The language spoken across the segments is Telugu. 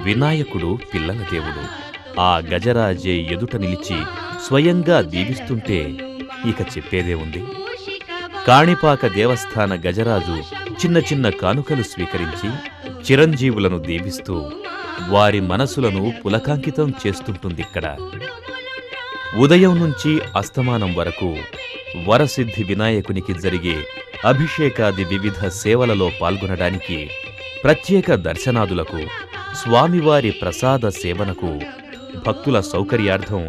వినాయకుడు పిల్లల దేవుడు. ఆ గజరాజే ఎదుట నిలిచి స్వయంగా దీవిస్తుంటే ఇక చెప్పేదే ఉంది. కాణిపాక దేవస్థాన గజరాజు చిన్న చిన్న కానుకలు స్వీకరించి చిరంజీవులను దీవిస్తూ వారి మనసులను పులకాంకితం చేస్తుంటుందిక్కడ. ఉదయం నుంచి అస్తమానం వరకు వరసిద్ధి వినాయకునికి జరిగే అభిషేకాది వివిధ సేవలలో పాల్గొనడానికి, ప్రత్యేక దర్శనాదులకు, స్వామివారి ప్రసాద సేవనకు భక్తుల సౌకర్యార్థం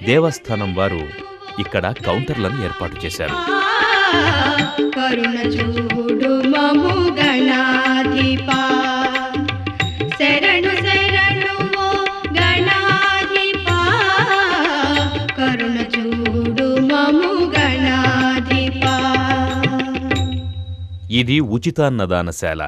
దేవస్థానం వారు ఇక్కడ కౌంటర్లను ఏర్పాటు చేశారు. కరుణ చూడు మము గణాధిపా, శరణు శరణు ఓ గణాధిపా, కరుణ చూడు మము గణాధిపా. ఇది ఉచితాన్నదానశాల.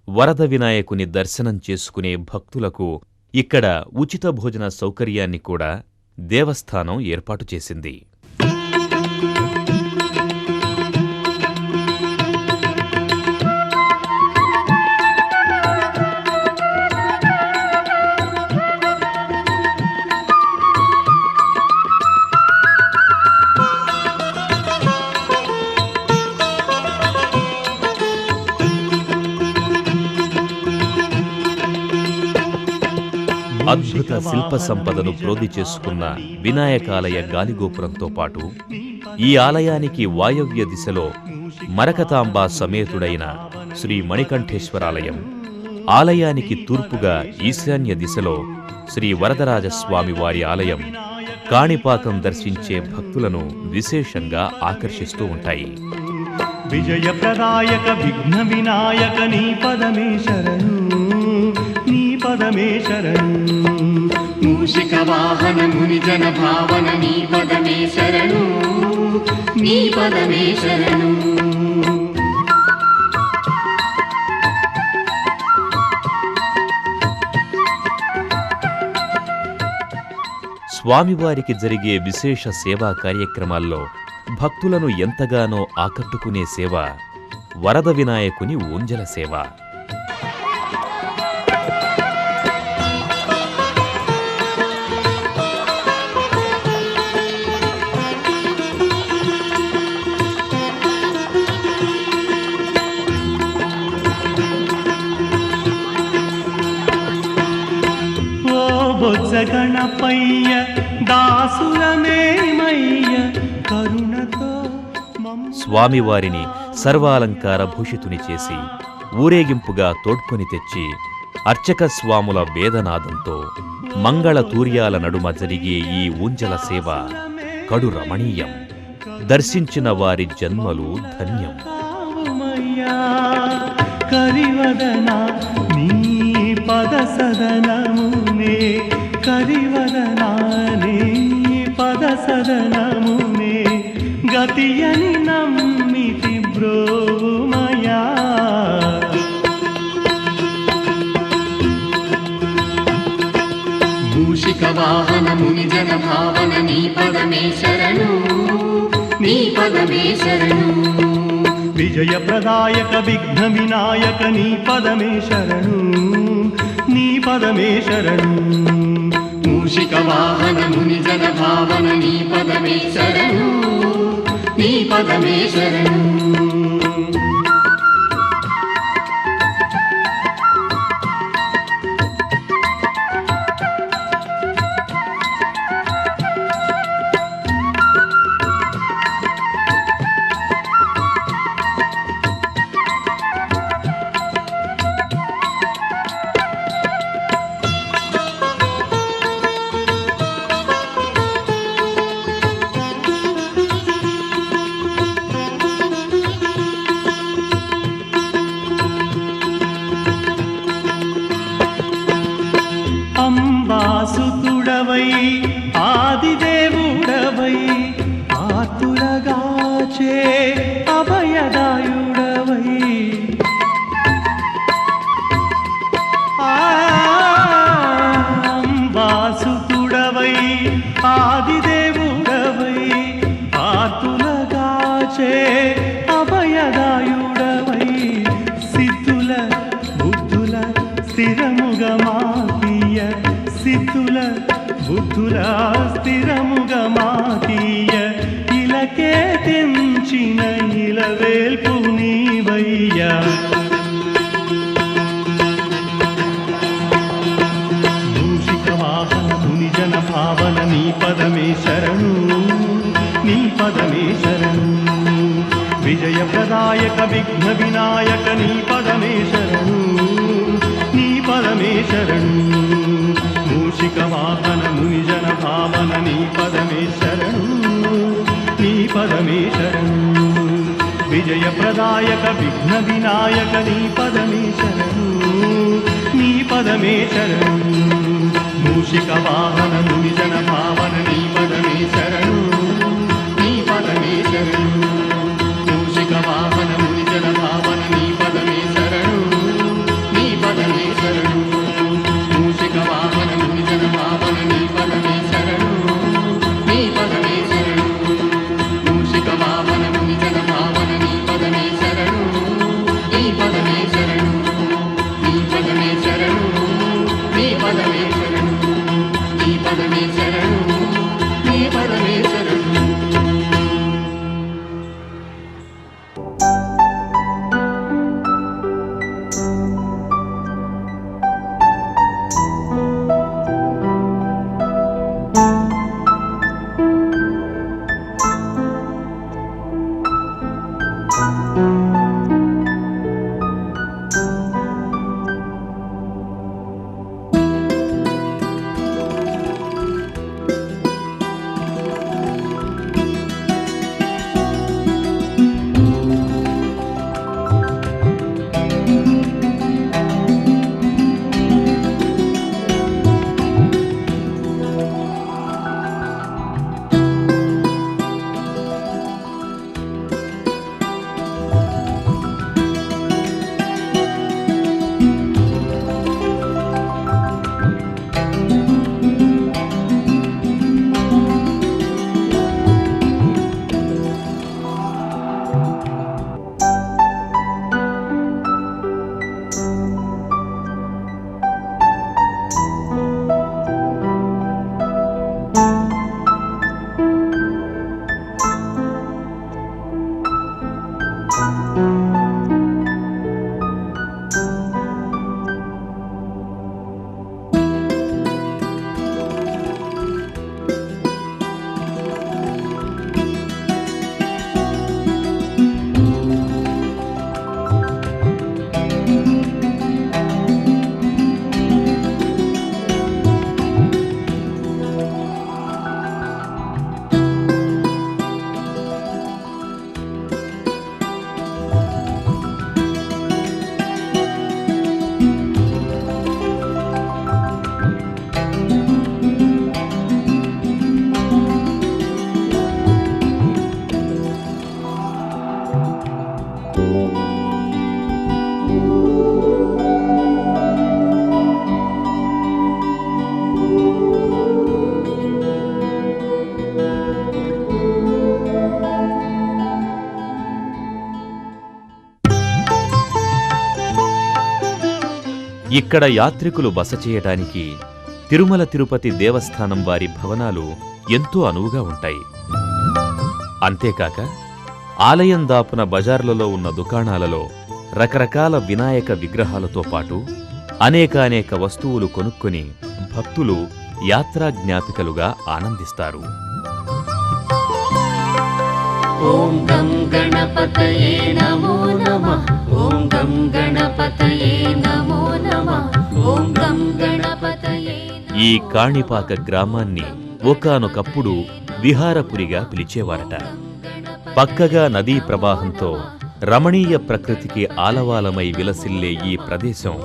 వరద వినాయకుని దర్శనం చేసుకునే భక్తులకు ఇక్కడ ఉచిత భోజన సౌకర్యాన్ని కూడా దేవస్థానం ఏర్పాటు చేసింది. అద్భుత శిల్ప సంపదను ప్రోధి చేసుకున్న వినాయకాలయ గాలిగోపురంతో పాటు ఈ ఆలయానికి వాయవ్య దిశలో మరకతాంబా సమేతుడైన శ్రీ మణికంఠేశ్వరాలయం, ఆలయానికి తూర్పుగా ఈశాన్య దిశలో శ్రీ వరదరాజస్వామి వారి ఆలయం కాణిపాకం దర్శించే భక్తులను విశేషంగా ఆకర్షిస్తూ ఉంటాయి. విజయప్రదాయక విఘ్న వినాయక నీ పదమే శరణు, నీ పదమే శరణు. మూషిక వాహన ముని జన భావన నీ పదమే శరణు, నీ పదమే శరణు. స్వామివారికి జరిగే విశేష సేవా కార్యక్రమాల్లో భక్తులను ఎంతగానో ఆకట్టుకునే సేవ వరద వినాయకుని ఊంజల సేవ. గణపయ్య దాసులమేమయ్య కరుణతో. స్వామివారిని సర్వాలంకార భూషితుని చేసి ఊరేగింపుగా తోడ్కొని తెచ్చి అర్చక స్వాముల వేదనాదంతో మంగళ తూర్యాల నడుమ జరిగే ఈ ఊంజల సేవ కడు రమణీయం. దర్శించిన వారి జన్మలు ధన్యం. కరివదనా నీ పద సదనమునే, కరివదనా నీ పద సదనమునే, గతియని నమ్మితి బ్రోమయా. మూషిక వాహన ముని జన భావన నీ పదమే శరణు, నీ పదమే శరణు. విజయప్రదాయక విఘ్న వినాయక నీ పదమే శరణు, నీ పదమే శరణు. మూషిక వాహన ముని జన భావన నీ పదమే శరణు, నీ పదమే శరణు. బుద్ధులా స్థిరముగా మాకీయ ఇలకే తెంచిన ఇలవేల్పు నీవయ్యా మూషిక వాహన ముని జన భావన నీ పదమే శరణు నీ పదమే శరణు విజయ ప్రదాయక విఘ్న వినాయక నీ పదమే శరణు నీ పదమే శరణు మూషిక వాహన ముని జన భావన నీ పదమే శరణు నీ పదమే శరణు విజయ ప్రదాయక విఘ్న వినాయక నీ పదమే శరణు నీ పదమే శరణు మూషిక వాహన ముని జన భావన నీ పదమే శరణు నీ పదమే శరణు మూషిక వాహన ముని జన భావన నీ పదమే శరణు నీ పదమే శరణు మూషిక వాహన ముని జన భావన నీ పదమే శరణు నీ పదమే శరణు మూషిక వాహన ముని జన భావన నీ పదమే శరణు నీ పదమే శరణు నీ పదమే శరణు నీ పదమే శరణు నీ పదమే శరణు నీ పదమే శరణు ఇక్కడ యాత్రికులు బస చేయడానికి తిరుమల తిరుపతి దేవస్థానం వారి భవనాలు ఎంతో అనువుగా ఉంటాయి. అంతేకాక ఆలయం దాపున బజార్లలో ఉన్న దుకాణాలలో రకరకాల వినాయక విగ్రహాలతో పాటు అనేకానేక వస్తువులు కొనుక్కొని భక్తులు యాత్రా జ్ఞాపికలుగా ఆనందిస్తారు. ఓం గం గణపతయే నమో నమః ఓం గం గణపతయే నమో నమః ఓం గం గణపతయే. ఈ కాణిపాక గ్రామాన్ని ఒకానొకప్పుడు విహారపురిగా పిలిచేవారట. పక్కగా నదీ ప్రవాహంతో రమణీయ ప్రకృతికి ఆలవాలమై విలసిల్లే ఈ ప్రదేశం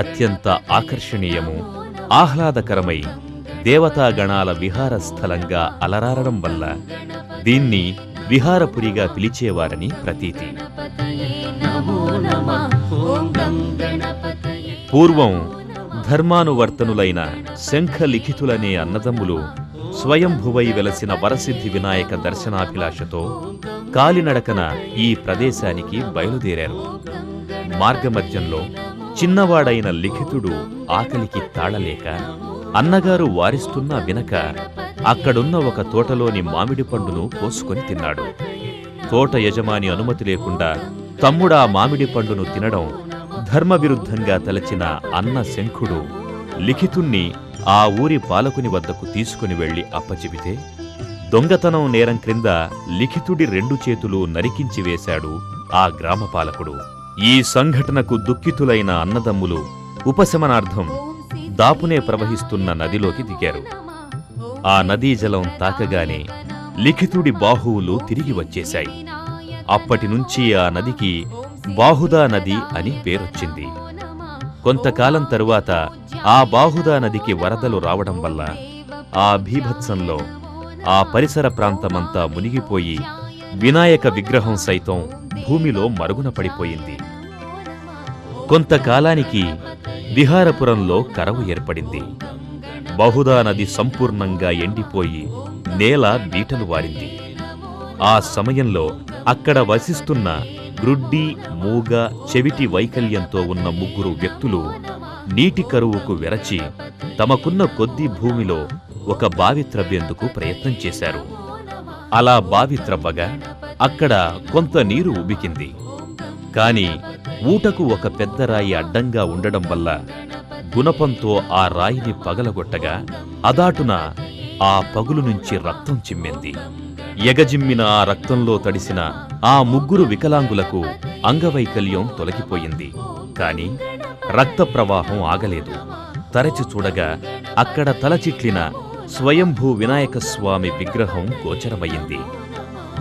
అత్యంత ఆకర్షణీయము, ఆహ్లాదకరమై దేవతాగణాల విహార స్థలంగా అలరారడం వల్ల దీన్ని విహారపురిగా పిలిచేవారని ప్రతీతి. పూర్వం ధర్మానువర్తనులైన శంఖలిఖితులనే అన్నదమ్ములు స్వయంభువై వెలసిన వరసిద్ధి వినాయక దర్శనాభిలాషతో కాలినడకన ఈ ప్రదేశానికి బయలుదేరారు. మార్గమధ్యంలో చిన్నవాడైన లిఖితుడు ఆకలికి తాళలేక అన్నగారు వారిస్తున్నా వినక అక్కడున్న ఒక తోటలోని మామిడి పండును కోసుకొని తిన్నాడు. తోట యజమాని అనుమతి లేకుండా తమ్ముడా మామిడి పండును తినడం ధర్మవిరుద్ధంగా తలచిన అన్న శంఖుడు లిఖితుణ్ణి ఆ ఊరి పాలకుని వద్దకు తీసుకుని వెళ్లి అప్పచెబితే దొంగతనం నేరం క్రింద లిఖితుడి 2 చేతులు నరికించి వేశాడు ఆ గ్రామ పాలకుడు. ఈ సంఘటనకు దుఃఖితులైన అన్నదమ్ములు ఉపశమనార్థం దాపునే ప్రవహిస్తున్న నదిలోకి దిగారు. ఆ నదీ జలం తాకగానే లిఖితుడి బాహువులు తిరిగి వచ్చేశాయి. అప్పటినుంచి ఆ నదికి బాహుదా నది అని పేరొచ్చింది. కొంతకాలం తరువాత ఆ బాహుదా నదికి వరదలు రావడం వల్ల ఆ భీభత్సంలో ఆ పరిసర ప్రాంతమంతా మునిగిపోయి వినాయక విగ్రహం సైతం భూమిలో మరుగున పడిపోయింది. కొంతకాలానికి విహారపురంలో కరవు ఏర్పడింది. బహుదా నది సంపూర్ణంగా ఎండిపోయి నేల బీటలు వారింది. ఆ సమయంలో అక్కడ వసిస్తున్న గ్రుడ్డి, మూగ, చెవిటి వైకల్యంతో ఉన్న 3 వ్యక్తులు నీటి కరువుకు వెరచి తమకున్న కొద్ది భూమిలో ఒక బావి త్రవ్వేందుకు ప్రయత్నం చేశారు. అలా బావి త్రవ్వగా అక్కడ కొంత నీరు ఉబికింది. కాని ఊటకు ఒక పెద్ద రాయి అడ్డంగా ఉండడం వల్ల గుణపంతో ఆ రాయిని పగలగొట్టగా అదాటున ఆ పగులు నుంచి రక్తం చిమ్మింది. ఎగజిమ్మిన ఆ రక్తంలో తడిసిన ఆ 3 వికలాంగులకు అంగవైకల్యం తొలగిపోయింది. కాని రక్త ప్రవాహం ఆగలేదు. తరచి చూడగా అక్కడ తలచిట్లిన స్వయంభూ వినాయకస్వామి విగ్రహం గోచరమయ్యింది.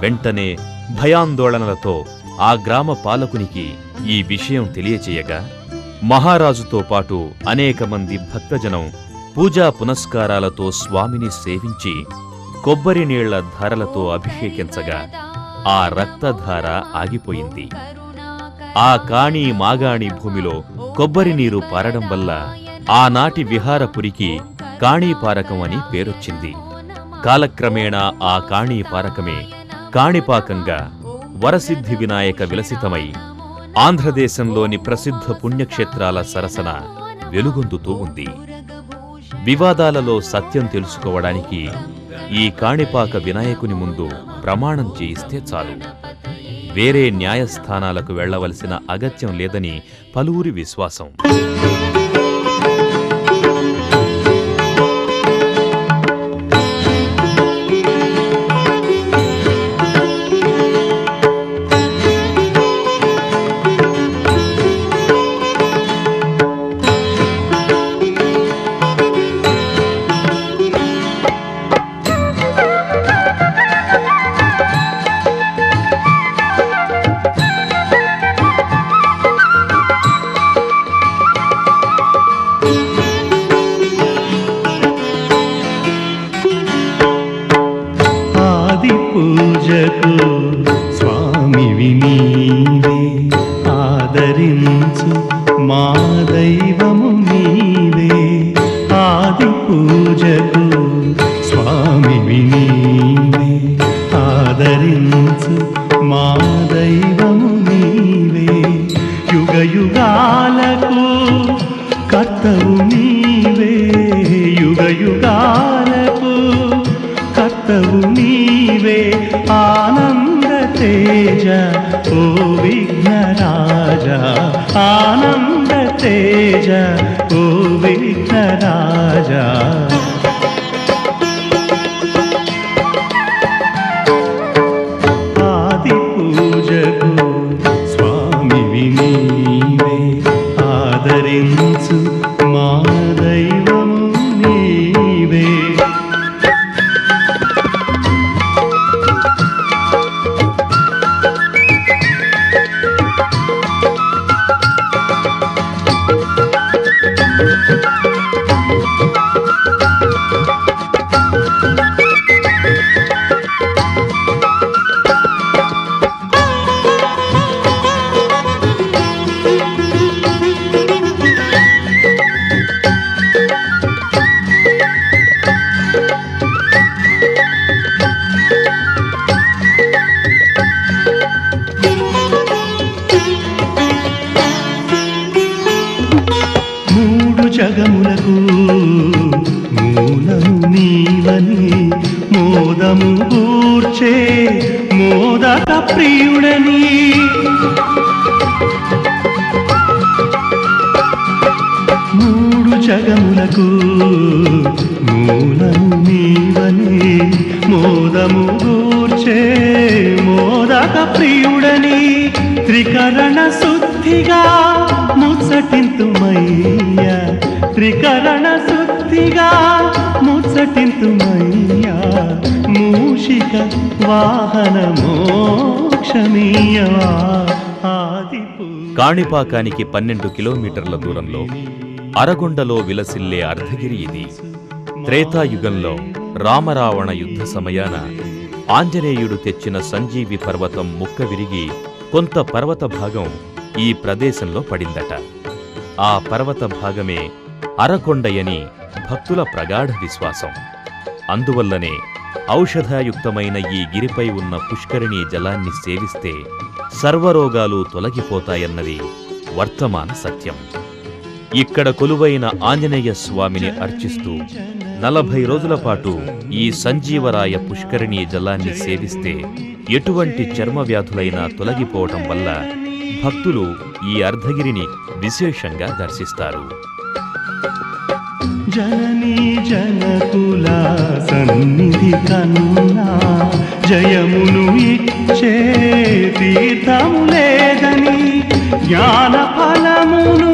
వెంటనే భయాందోళనలతో ఆ గ్రామ పాలకునికి ఈ విషయం తెలియచేయగా మహారాజుతో పాటు అనేక మంది భక్తజనం పూజా పునస్కారాలతో స్వామిని సేవించి కొబ్బరి నీళ్ల ధారలతో అభిషేకించగా ఆ రక్తధార ఆగిపోయింది. ఆ కాణీ మాగాణి భూమిలో కొబ్బరి నీరు పారడం వల్ల ఆనాటి విహారపురికి కాణీపారకం అని పేరొచ్చింది. కాలక్రమేణా ఆ కాణీపారకమే కాణిపాకంగా వరసిద్ధి వినాయక విలసితమై ఆంధ్రదేశంలోని ప్రసిద్ధ పుణ్యక్షేత్రాల సరసన వెలుగొందుతూ ఉంది. వివాదాలలో సత్యం తెలుసుకోవడానికి ఈ కాణిపాక వినాయకుని ముందు ప్రమాణం చేయిస్తే చాలు. వేరే న్యాయస్థానాలకు వెళ్లవలసిన అగత్యం లేదని పలువురి విశ్వాసం. పూజకు స్వామివి నీవే, ఆదరించు మా దైవము నీవే. ఆది పూజకు స్వామివి నీవే, ఆదరించు మా దైవము నీవే. యుగ యుగాలకు కర్తవు నీవే, యుగ యుగాలకు కర్తవు నీవే. ఆనంద తేజ ఓ విఘ్నరాజా, ఆనంద తేజ ఓ విఘ్నరాజా. ఆది పూజకు స్వామివి నీవే, ఆదరించు మా దైవము నీవే. మూడు జగములకు మూలము నీవని మోదము గూర్చే మోదక ప్రియుడని మూడు జగములకు మూలము నీవని మోదము గూర్చే మోదక ప్రియుడని త్రికరణ శుద్ధిగా ముచ్చటింతుమయ్యా త్రికరణ శుద్ధిగా ముచ్చటింతుమయ్యా మూషిక వాహన మోక్షమీయవా ఆదిపు కాణిపాకానికి 12 కిలోమీటర్ల దూరంలో అరగొండలో విలసిల్లే అర్ధగిరి ఇది. త్రేతాయుగంలో రామరావణ యుద్ధ సమయాన ఆంజనేయుడు తెచ్చిన సంజీవి పర్వతం ముక్క విరిగి కొంత పర్వత భాగం ఈ ప్రదేశంలో పడిందట. ఆ పర్వత భాగమే అరకొండయని భక్తుల ప్రగాఢ విశ్వాసం. అందువల్లనే ఔషధయుక్తమైన ఈ గిరిపై ఉన్న పుష్కరిణీ జలాన్ని సేవిస్తే సర్వరోగాలు తొలగిపోతాయన్నది వర్తమాన సత్యం. ఇక్కడ కొలువైన ఆంజనేయ స్వామిని అర్చిస్తూ 40 రోజుల పాటు ఈ సంజీవరాయ పుష్కరిణీ జలాన్ని సేవిస్తే ఎటువంటి చర్మ వ్యాధులైనా తొలగిపోవటం వల్ల భక్తులు ఈ అర్ధగిరిని విశేషంగా దర్శిస్తారు. జననీ జనకుల సన్నిధి కన్నా జయమును ఇచ్చే తీర్థము లేదని జ్ఞాన ఫలమును